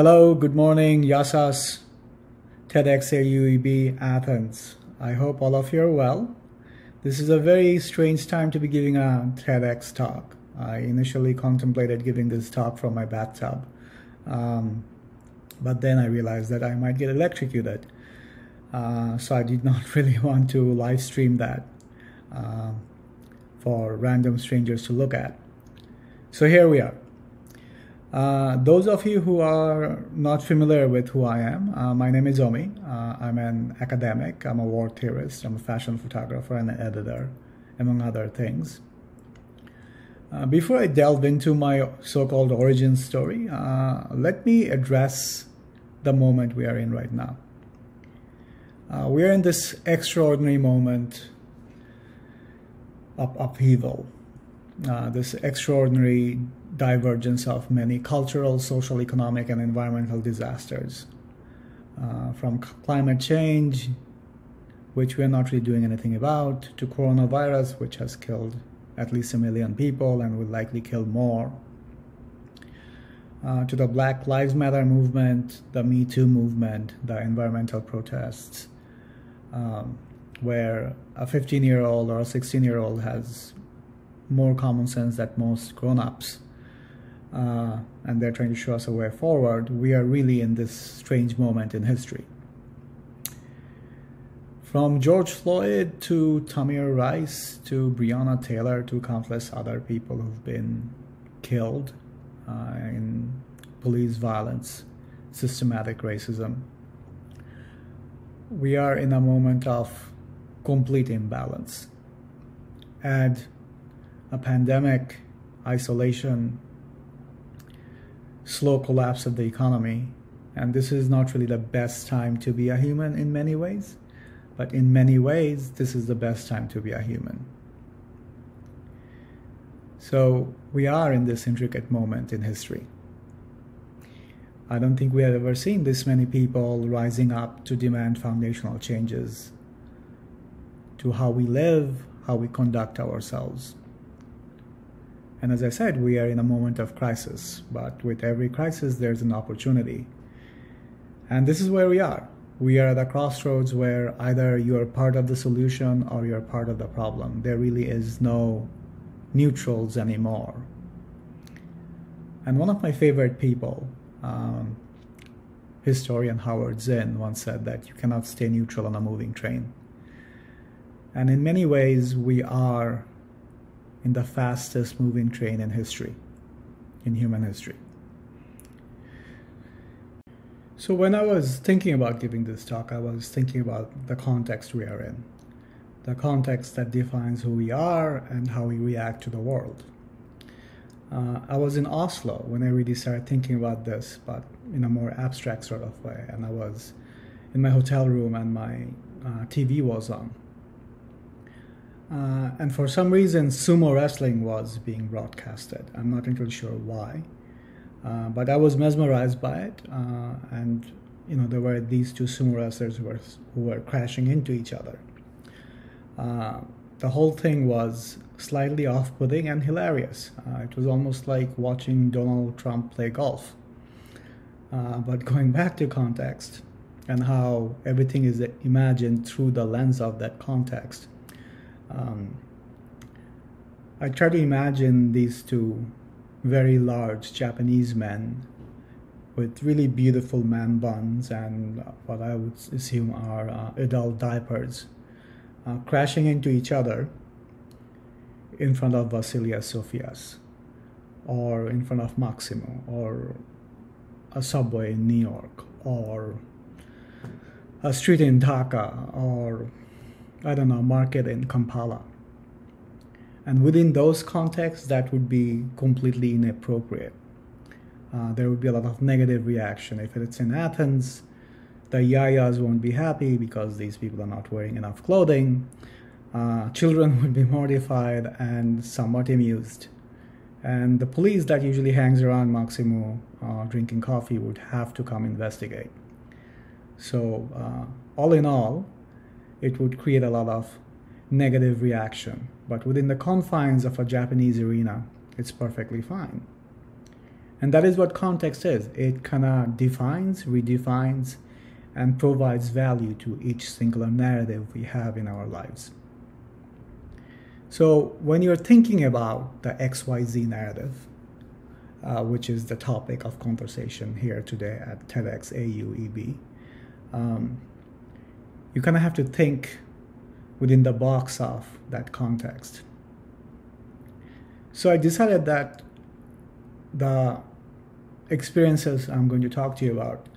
Hello, good morning, Yasas, TEDxAUEB, Athens. I hope all of you are well. This is a very strange time to be giving a TEDx talk. I initially contemplated giving this talk from my bathtub, but then I realized that I might get electrocuted. So I did not really want to live stream that for random strangers to look at. So here we are. Those of you who are not familiar with who I am, my name is Omi. I'm an academic, I'm a war theorist, I'm a fashion photographer and an editor, among other things. Before I delve into my so-called origin story, let me address the moment we are in right now. We are in this extraordinary moment of upheaval, this extraordinary divergence of many cultural, social, economic, and environmental disasters. From climate change, which we're not really doing anything about, to coronavirus, which has killed at least 1 million people and will likely kill more, to the Black Lives Matter movement, the Me Too movement, the environmental protests, where a 15-year-old or a 16-year-old has more common sense than most grown-ups, and they're trying to show us a way forward. We are really in this strange moment in history. From George Floyd to Tamir Rice to Breonna Taylor to countless other people who've been killed in police violence, systematic racism, we are in a moment of complete imbalance. Add a pandemic, isolation, slow collapse of the economy, and this is not really the best time to be a human in many ways, but in many ways, this is the best time to be a human. So we are in this intricate moment in history. I don't think we have ever seen this many people rising up to demand foundational changes to how we live, how we conduct ourselves. And as I said, we are in a moment of crisis, but with every crisis, there's an opportunity. And this is where we are. We are at a crossroads where either you're part of the solution or you're part of the problem. There really is no neutrals anymore. And one of my favorite people, historian Howard Zinn, once said that you cannot stay neutral on a moving train. And in many ways, we are in the fastest moving train in history, in human history. So when I was thinking about giving this talk, I was thinking about the context we are in, the context that defines who we are and how we react to the world. I was in Oslo when I really started thinking about this, but in a more abstract sort of way. And I was in my hotel room and my TV was on. And for some reason, sumo wrestling was being broadcasted. I'm not entirely sure why, but I was mesmerized by it. And there were these two sumo wrestlers who were crashing into each other. The whole thing was slightly off-putting and hilarious. It was almost like watching Donald Trump play golf. But going back to context and how everything is imagined through the lens of that context, I try to imagine these two very large Japanese men with really beautiful man buns and what I would assume are adult diapers, crashing into each other in front of Vasilia Sofia's, or in front of Maximo, or a subway in New York, or a street in Dhaka, or I don't know, market in Kampala. And within those contexts, that would be completely inappropriate. There would be a lot of negative reaction. If it's in Athens, the yayas won't be happy because these people are not wearing enough clothing. Children would be mortified and somewhat amused. And the police that usually hangs around Maximo drinking coffee would have to come investigate. So all in all, it would create a lot of negative reaction. But within the confines of a Japanese arena, it's perfectly fine. And that is what context is. It kind of defines, redefines, and provides value to each singular narrative we have in our lives. So when you're thinking about the XYZ narrative, which is the topic of conversation here today at TEDxAUEB, you kind of have to think within the box of that context. So I decided that the experiences I'm going to talk to you about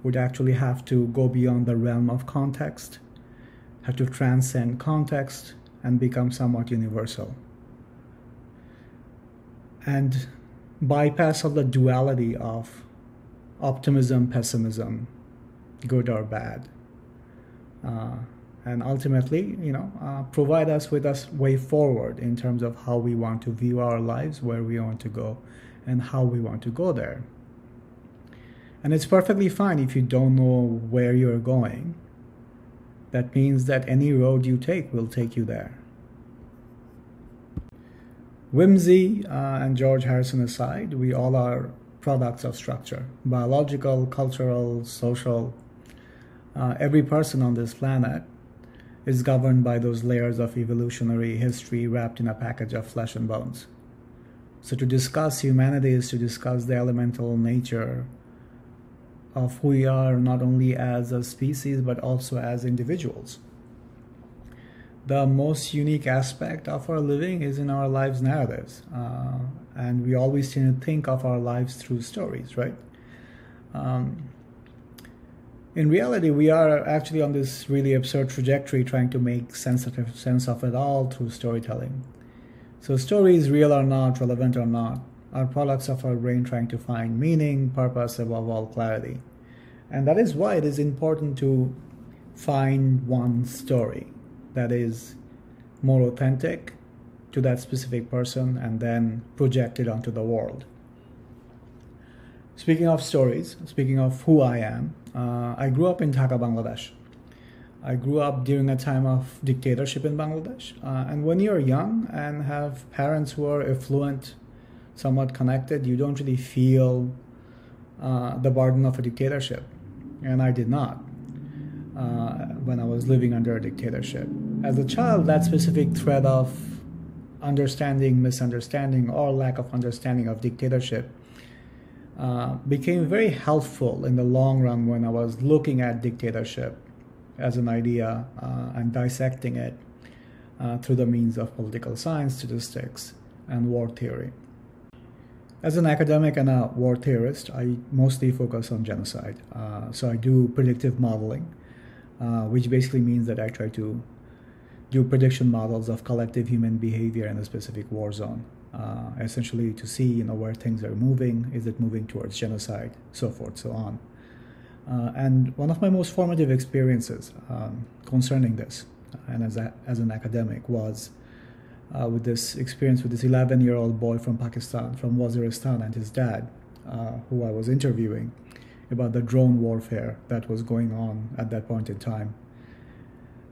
would actually have to go beyond the realm of context, have to transcend context and become somewhat universal, and bypass all the duality of optimism, pessimism, good or bad, and ultimately, provide us with a way forward in terms of how we want to view our lives, where we want to go, and how we want to go there. And it's perfectly fine if you don't know where you're going. That means that any road you take will take you there. Whimsy and George Harrison aside, we all are products of structure. Biological, cultural, social. Every person on this planet is governed by those layers of evolutionary history wrapped in a package of flesh and bones. So to discuss humanity is to discuss the elemental nature of who we are, not only as a species, but also as individuals. The most unique aspect of our living is in our lives' narratives. And we always tend to think of our lives through stories, right? In reality, we are actually on this really absurd trajectory trying to make sense of it all through storytelling. So stories, real or not, relevant or not, are products of our brain trying to find meaning, purpose, above all clarity. And that is why it is important to find one story that is more authentic to that specific person and then project it onto the world. Speaking of stories, speaking of who I am, I grew up in Dhaka, Bangladesh. I grew up during a time of dictatorship in Bangladesh. And when you're young and have parents who are affluent, somewhat connected, you don't really feel the burden of a dictatorship. And I did not when I was living under a dictatorship. As a child, that specific thread of understanding, misunderstanding, or lack of understanding of dictatorship became very helpful in the long run when I was looking at dictatorship as an idea and dissecting it through the means of political science, statistics, and war theory. As an academic and a war theorist, I mostly focus on genocide. So I do predictive modeling, which basically means that I try to do prediction models of collective human behavior in a specific war zone, essentially to see where things are moving, is it moving towards genocide, so forth, so on. And one of my most formative experiences concerning this, and as an academic, was with this experience with this 11-year-old boy from Pakistan, from Waziristan, and his dad, who I was interviewing about the drone warfare that was going on at that point in time.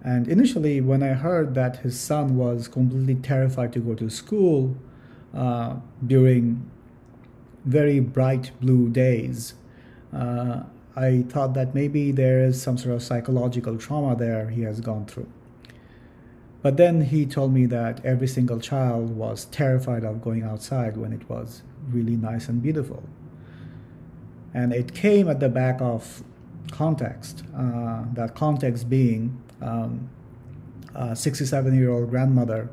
And initially, when I heard that his son was completely terrified to go to school during very bright blue days, I thought that maybe there is some sort of psychological trauma there he has gone through. But then he told me that every single child was terrified of going outside when it was really nice and beautiful. And it came at the back of context, that context being a 67-year-old grandmother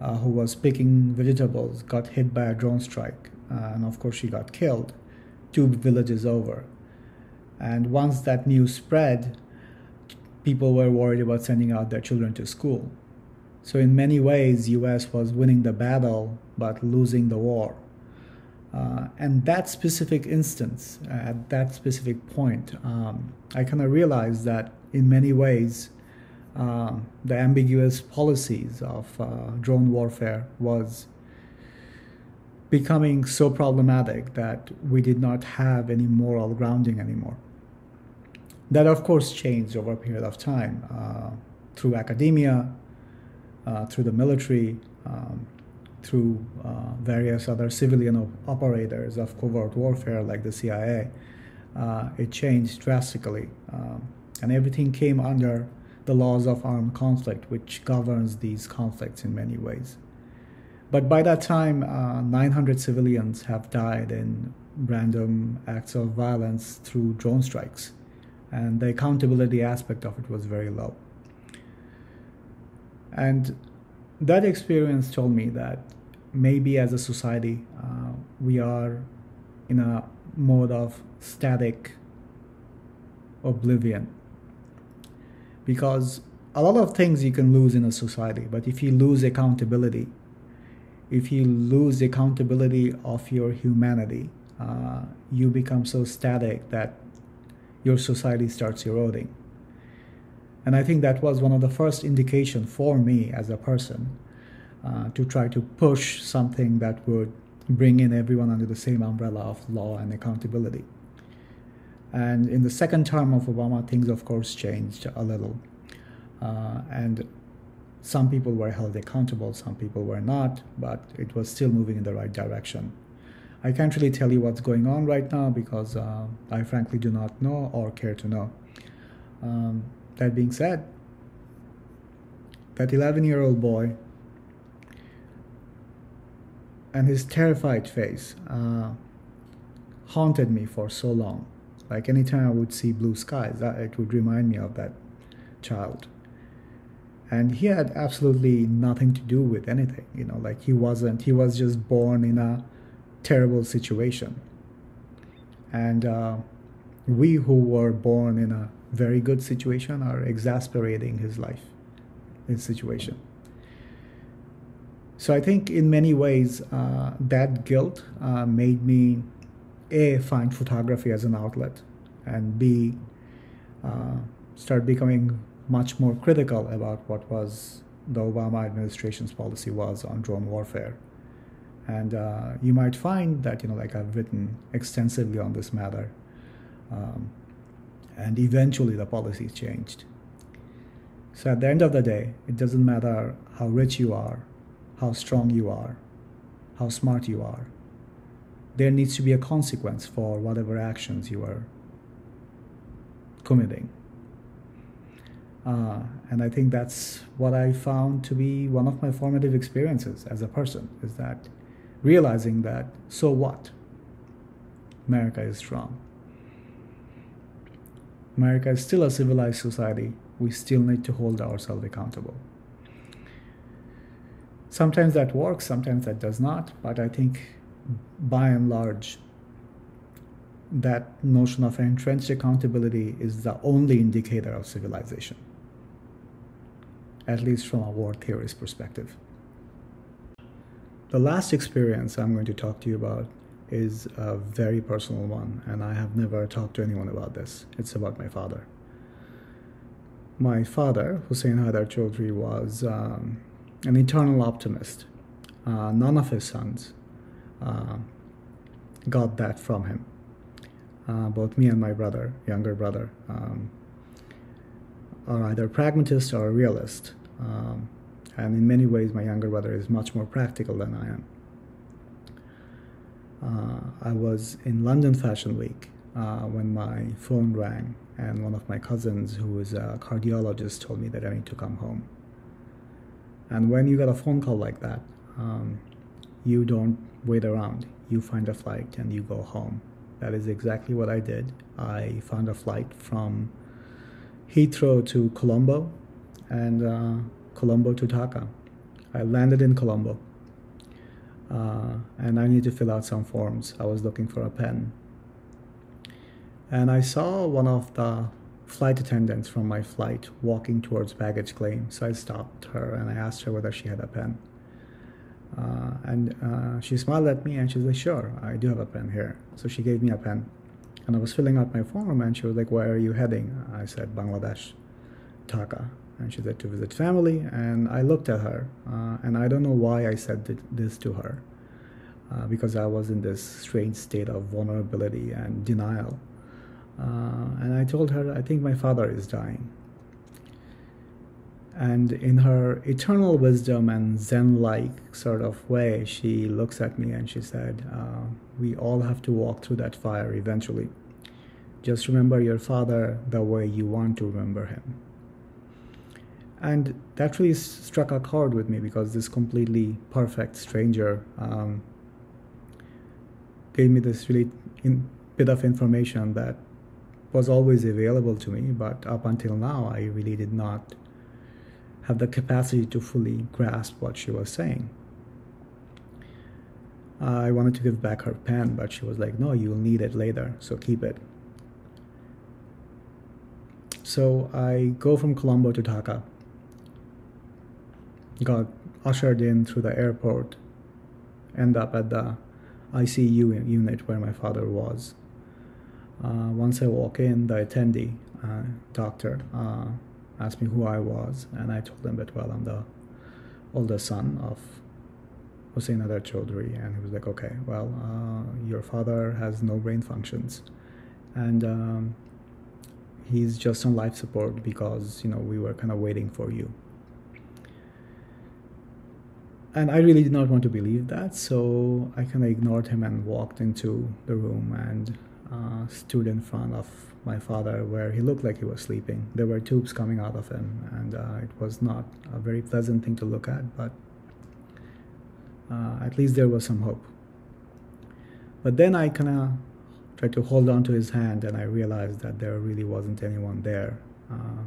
who was picking vegetables, got hit by a drone strike, and of course she got killed 2 villages over. And once that news spread, people were worried about sending out their children to school. So in many ways, US was winning the battle, but losing the war. And that specific instance, at that specific point, I kind of realized that in many ways, the ambiguous policies of drone warfare was becoming so problematic that we did not have any moral grounding anymore. That, of course, changed over a period of time through academia, through the military, through various other civilian operators of covert warfare like the CIA, it changed drastically. And everything came under the laws of armed conflict, which governs these conflicts in many ways. But by that time, 900 civilians have died in random acts of violence through drone strikes. And the accountability aspect of it was very low. And that experience told me that maybe as a society, we are in a mode of static oblivion. Because a lot of things you can lose in a society, but if you lose accountability, if you lose accountability of your humanity, you become so static that your society starts eroding. And I think that was one of the first indications for me as a person to try to push something that would bring in everyone under the same umbrella of law and accountability. And in the second term of Obama, things of course changed a little. And some people were held accountable, some people were not, but it was still moving in the right direction. I can't really tell you what's going on right now because I frankly do not know or care to know. That being said, that 11-year-old boy and his terrified face haunted me for so long. Like anytime I would see blue skies, it would remind me of that child. And he had absolutely nothing to do with anything, you know, like he was just born in a terrible situation. And we who were born in a very good situation are exasperating his situation. So I think in many ways that guilt made me A, find photography as an outlet, and B, start becoming much more critical about what was the Obama administration's policy was on drone warfare. And you might find that, you know, like I've written extensively on this matter. And eventually the policy changed. So at the end of the day, it doesn't matter how rich you are, how strong you are, how smart you are. There needs to be a consequence for whatever actions you are committing. And I think that's what I found to be one of my formative experiences as a person, is that realizing that, so what? America is strong. America is still a civilized society. We still need to hold ourselves accountable. Sometimes that works, sometimes that does not, but I think by and large, that notion of entrenched accountability is the only indicator of civilization, at least from a war theorist perspective. The last experience I'm going to talk to you about is a very personal one, and I have never talked to anyone about this. It's about my father. My father, Hussein Haidar Chowdhury, was an eternal optimist. None of his sons got that from him. Both me and my brother, younger brother, are either pragmatist or realist. And in many ways, my younger brother is much more practical than I am. I was in London Fashion Week when my phone rang, and one of my cousins, who is a cardiologist, told me that I need to come home. And when you get a phone call like that, you don't wait around. You find a flight and you go home. That is exactly what I did. I found a flight from Heathrow to Colombo and Colombo to Dhaka. I landed in Colombo and I needed to fill out some forms. I was looking for a pen. And I saw one of the flight attendants from my flight walking towards baggage claim. So I stopped her and I asked her whether she had a pen. And she smiled at me and she was like, "Sure, I do have a pen here." So she gave me a pen. And I was filling out my form and she was like, "Where are you heading?" I said, "Bangladesh, Dhaka." And she said, "To visit family." And I looked at her and I don't know why I said this to her because I was in this strange state of vulnerability and denial. And I told her, "I think my father is dying." And in her eternal wisdom and Zen-like sort of way, she looks at me and she said, we all have to walk through that fire eventually. Just remember your father the way you want to remember him. And that really struck a chord with me, because this completely perfect stranger gave me this really bit of information that was always available to me, but up until now I really did not have the capacity to fully grasp what she was saying. I wanted to give back her pen, but she was like, no, you'll need it later, so keep it. So I go from Colombo to Dhaka, got ushered in through the airport, end up at the ICU unit where my father was. Once I walk in, the attendee, doctor, asked me who I was, and I told him that, well, I'm the oldest son of Hussein Adar Chowdhury, and he was like, okay, well, your father has no brain functions, and he's just on life support because, we were kind of waiting for you. And I really did not want to believe that, so I kind of ignored him and walked into the room and stood in front of my father, where he looked like he was sleeping. There were tubes coming out of him, and it was not a very pleasant thing to look at, but at least there was some hope. But then I kind of tried to hold on to his hand, and I realized that there really wasn't anyone there.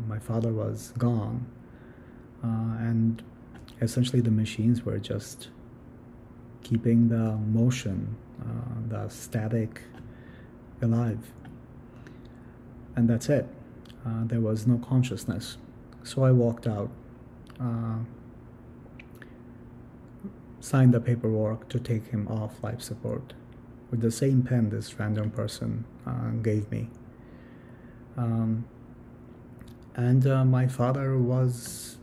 My father was gone, and essentially the machines were just keeping the motion, the static, alive. And that's it. There was no consciousness. So I walked out, signed the paperwork to take him off life support with the same pen this random person gave me. And my father was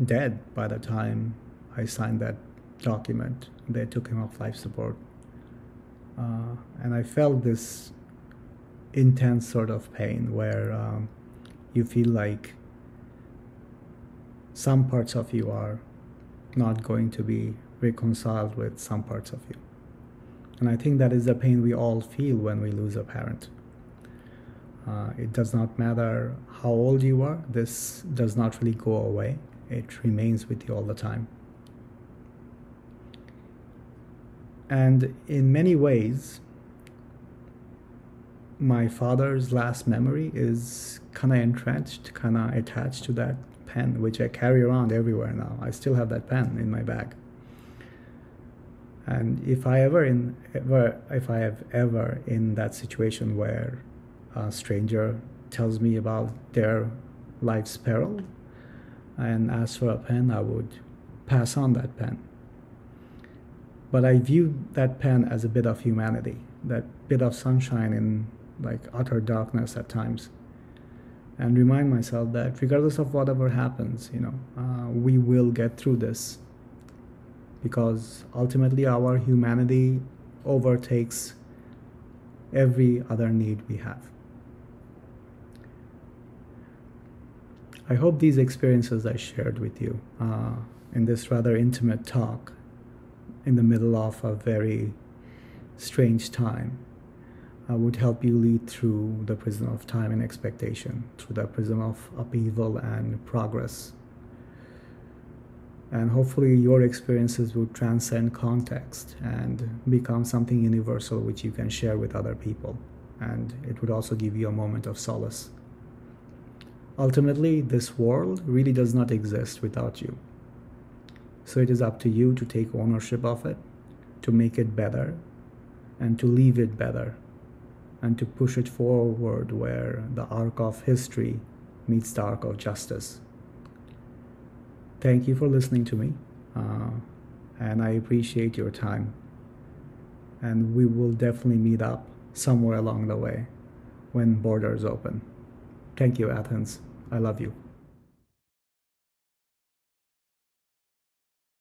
dead by the time I signed that document. They took him off life support. And I felt this intense sort of pain where you feel like some parts of you are not going to be reconciled with some parts of you. And I think that is the pain we all feel when we lose a parent. It does not matter how old you are, this does not really go away. It remains with you all the time. And in many ways, my father's last memory is kind of entrenched, kind of attached to that pen, which I carry around everywhere now. I still have that pen in my bag. And if I have ever in that situation where a stranger tells me about their life's peril and asks for a pen, I would pass on that pen. But I view that pen as a bit of humanity, that bit of sunshine in utter darkness at times, and remind myself that regardless of whatever happens, we will get through this, because ultimately our humanity overtakes every other need we have. I hope these experiences I shared with you in this rather intimate talk in the middle of a very strange time would help you lead through the prism of time and expectation, through the prism of upheaval and progress. And hopefully your experiences would transcend context and become something universal which you can share with other people. And it would also give you a moment of solace. Ultimately, this world really does not exist without you. So it is up to you to take ownership of it, to make it better, and to leave it better, and to push it forward where the arc of history meets the arc of justice. Thank you for listening to me, and I appreciate your time. And we will definitely meet up somewhere along the way when borders open. Thank you, Athens. I love you.